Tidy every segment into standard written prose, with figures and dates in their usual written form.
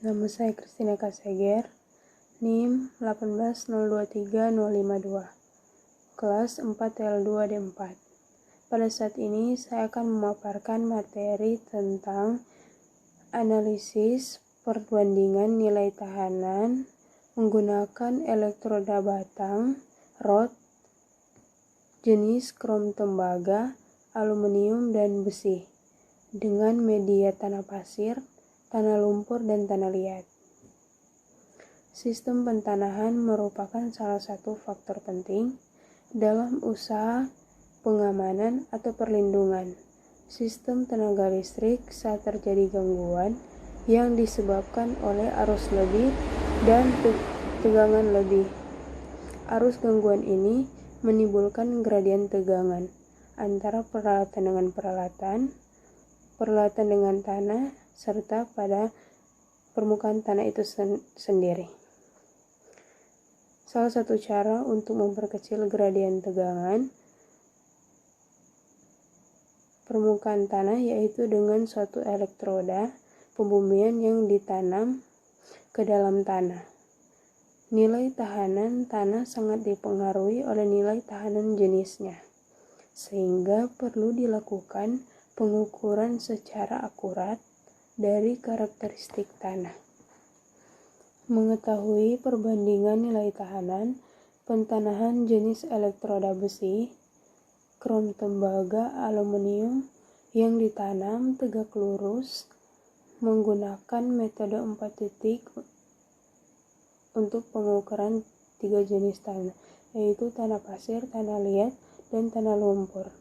Nama saya Christina Kaseger, NIM 18023-052, kelas 4L2D4. Pada saat ini saya akan memaparkan materi tentang analisis perbandingan nilai tahanan menggunakan elektroda batang, rod, jenis krom tembaga, aluminium, dan besi dengan media tanah pasir, tanah lumpur, dan tanah liat. Sistem pentanahan merupakan salah satu faktor penting dalam usaha pengamanan atau perlindungan sistem tenaga listrik saat terjadi gangguan yang disebabkan oleh arus lebih dan tegangan lebih. Arus gangguan ini menimbulkan gradien tegangan antara peralatan dengan peralatan dengan tanah, serta pada permukaan tanah itu sendiri. Salah satu cara untuk memperkecil gradien tegangan permukaan tanah yaitu dengan suatu elektroda pembumian yang ditanam ke dalam tanah. Nilai tahanan tanah sangat dipengaruhi oleh nilai tahanan jenisnya, sehingga perlu dilakukan pengukuran secara akurat dari karakteristik tanah. Mengetahui perbandingan nilai tahanan pentanahan jenis elektroda besi, krom tembaga, aluminium yang ditanam tegak lurus menggunakan metode 4 titik untuk pengukuran 3 jenis tanah, yaitu tanah pasir, tanah liat, dan tanah lumpur,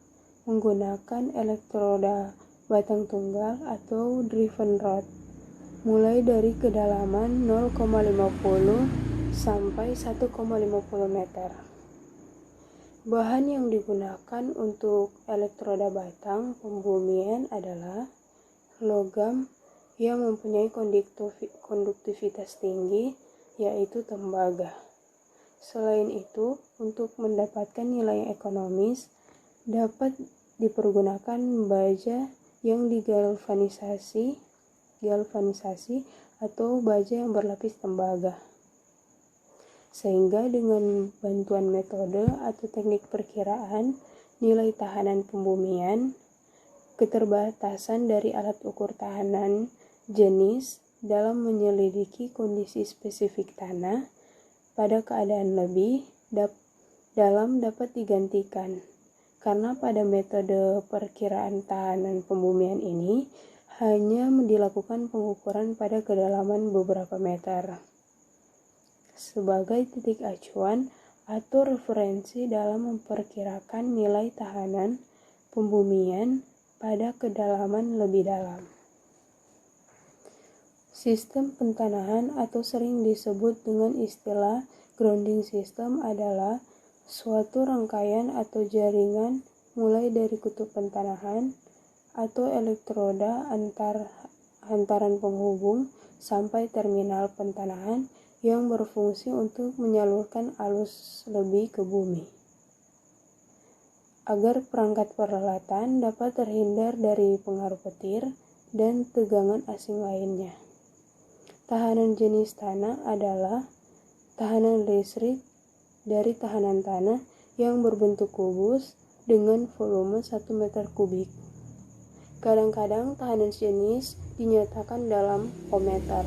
menggunakan elektroda batang tunggal atau driven rod, mulai dari kedalaman 0,50 sampai 1,50 meter. Bahan yang digunakan untuk elektroda batang pembumian adalah logam yang mempunyai konduktivitas tinggi, yaitu tembaga. Selain itu, untuk mendapatkan nilai ekonomis, dapat dipergunakan baja yang digalvanisasi atau baja yang berlapis tembaga. Sehingga dengan bantuan metode atau teknik perkiraan nilai tahanan pembumian, keterbatasan dari alat ukur tahanan jenis dalam menyelidiki kondisi spesifik tanah pada keadaan lebih dapat digantikan, karena pada metode perkiraan tahanan pembumian ini hanya dilakukan pengukuran pada kedalaman beberapa meter sebagai titik acuan atau referensi dalam memperkirakan nilai tahanan pembumian pada kedalaman lebih dalam. Sistem pentanahan atau sering disebut dengan istilah grounding system adalah suatu rangkaian atau jaringan mulai dari kutub pentanahan atau elektroda antaran penghubung sampai terminal pentanahan yang berfungsi untuk menyalurkan arus lebih ke bumi, agar perangkat peralatan dapat terhindar dari pengaruh petir dan tegangan asing lainnya. Tahanan jenis tanah adalah tahanan listrik dari tahanan tanah yang berbentuk kubus dengan volume 1 meter kubik. Kadang-kadang tahanan jenis dinyatakan dalam ohmmeter.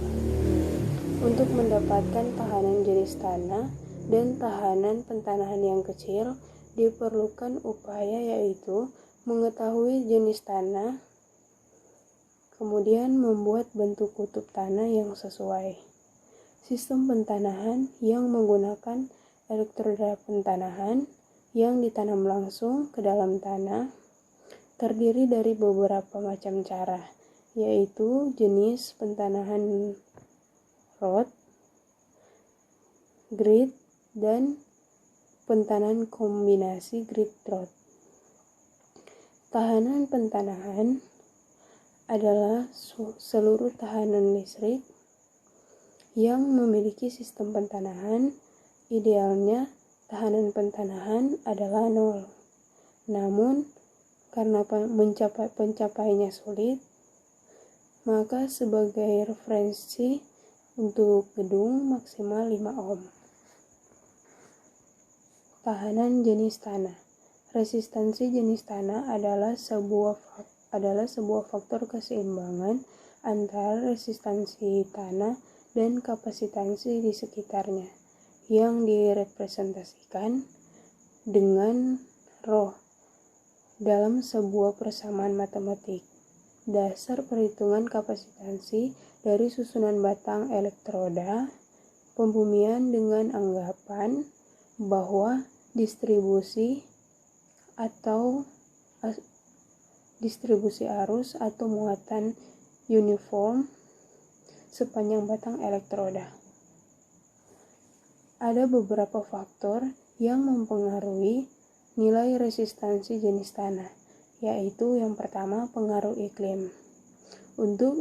Untuk mendapatkan tahanan jenis tanah dan tahanan pentanahan yang kecil, diperlukan upaya yaitu mengetahui jenis tanah, kemudian membuat bentuk kutub tanah yang sesuai. Sistem pentanahan yang menggunakan elektroda pentanahan yang ditanam langsung ke dalam tanah terdiri dari beberapa macam cara, yaitu jenis pentanahan rod, grid, dan pentanahan kombinasi grid rod. Tahanan pentanahan adalah seluruh tahanan listrik yang memiliki sistem pentanahan. Idealnya tahanan pentanahan adalah 0. Namun karena pencapaiannya sulit, maka sebagai referensi Untuk gedung maksimal 5 ohm. Tahanan jenis tanah. Resistansi jenis tanah adalah sebuah faktor keseimbangan antara resistansi tanah dan kapasitansi di sekitarnya yang direpresentasikan dengan rho dalam sebuah persamaan matematik. Dasar perhitungan kapasitansi dari susunan batang elektroda pembumian dengan anggapan bahwa distribusi arus atau muatan uniform sepanjang batang elektroda. Ada beberapa faktor yang mempengaruhi nilai resistansi jenis tanah, yaitu yang pertama pengaruh iklim. Untuk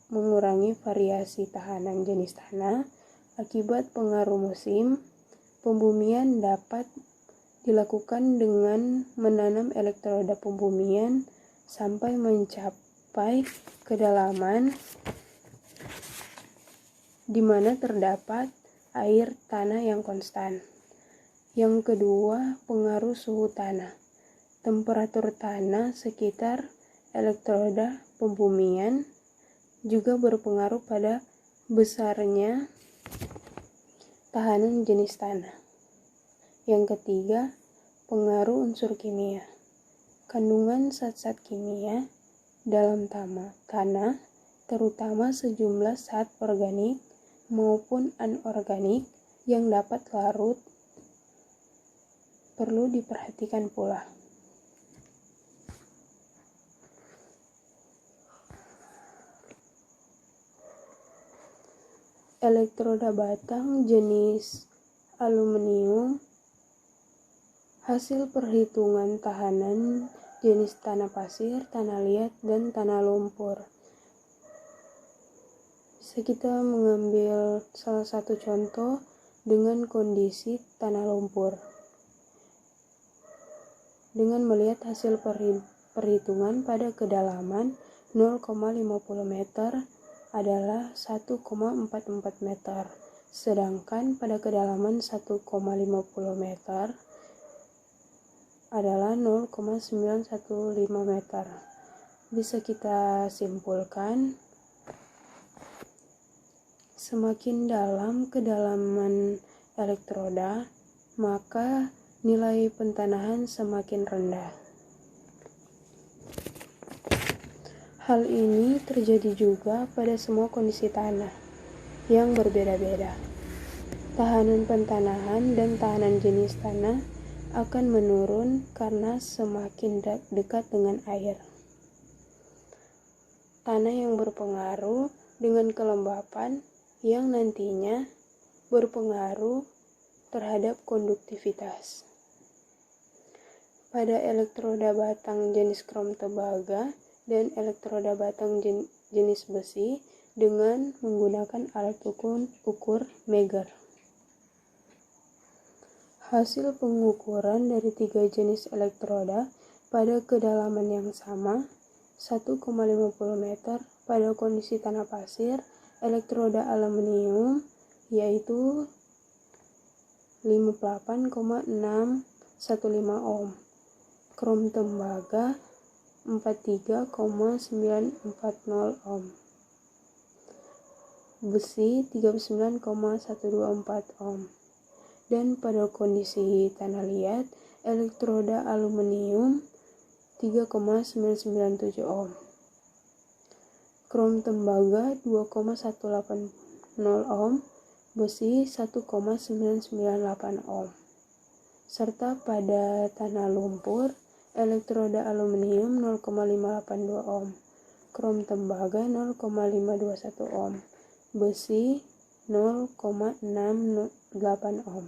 mengurangi variasi tahanan jenis tanah akibat pengaruh musim, pembumian dapat dilakukan dengan menanam elektroda pembumian sampai mencapai kedalaman di mana terdapat air tanah yang konstan. Yang kedua, pengaruh suhu tanah. Temperatur tanah sekitar elektroda pembumian juga berpengaruh pada besarnya tahanan jenis tanah. Yang ketiga, pengaruh unsur kimia. Kandungan zat-zat kimia dalam tanah, terutama sejumlah zat organik maupun anorganik yang dapat larut, perlu diperhatikan pula. Elektroda batang jenis aluminium. Hasil perhitungan tahanan jenis tanah pasir, tanah liat, dan tanah lumpur. Bisa kita mengambil salah satu contoh dengan kondisi tanah lumpur. Dengan melihat hasil perhitungan pada kedalaman 0,50 meter adalah 1,44 meter, sedangkan pada kedalaman 1,50 meter adalah 0,915 meter. Bisa kita simpulkan, semakin dalam kedalaman elektroda, maka nilai pentanahan semakin rendah. Hal ini terjadi juga pada semua kondisi tanah yang berbeda-beda. Tahanan pentanahan dan tahanan jenis tanah akan menurun karena semakin dekat dengan air. Tanah yang berpengaruh dengan kelembapan yang nantinya berpengaruh terhadap konduktivitas. Pada elektroda batang jenis krom tembaga dan elektroda batang jenis besi dengan menggunakan alat ukur Megger. Hasil pengukuran dari 3 jenis elektroda pada kedalaman yang sama, 1,50 meter pada kondisi tanah pasir, elektroda aluminium yaitu 58,615 ohm, krom tembaga 43,940 ohm, besi 39,124 ohm. Dan pada kondisi tanah liat, elektroda aluminium 3,997 ohm, krom tembaga 2,180 ohm, besi 1,998 ohm. Serta pada tanah lumpur, elektroda aluminium 0,582 ohm, krom tembaga 0,521 ohm, besi 0,608 ohm.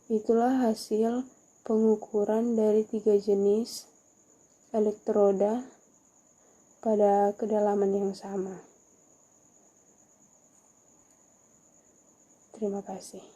Itulah hasil pengukuran dari 3 jenis elektroda pada kedalaman yang sama. Terima kasih.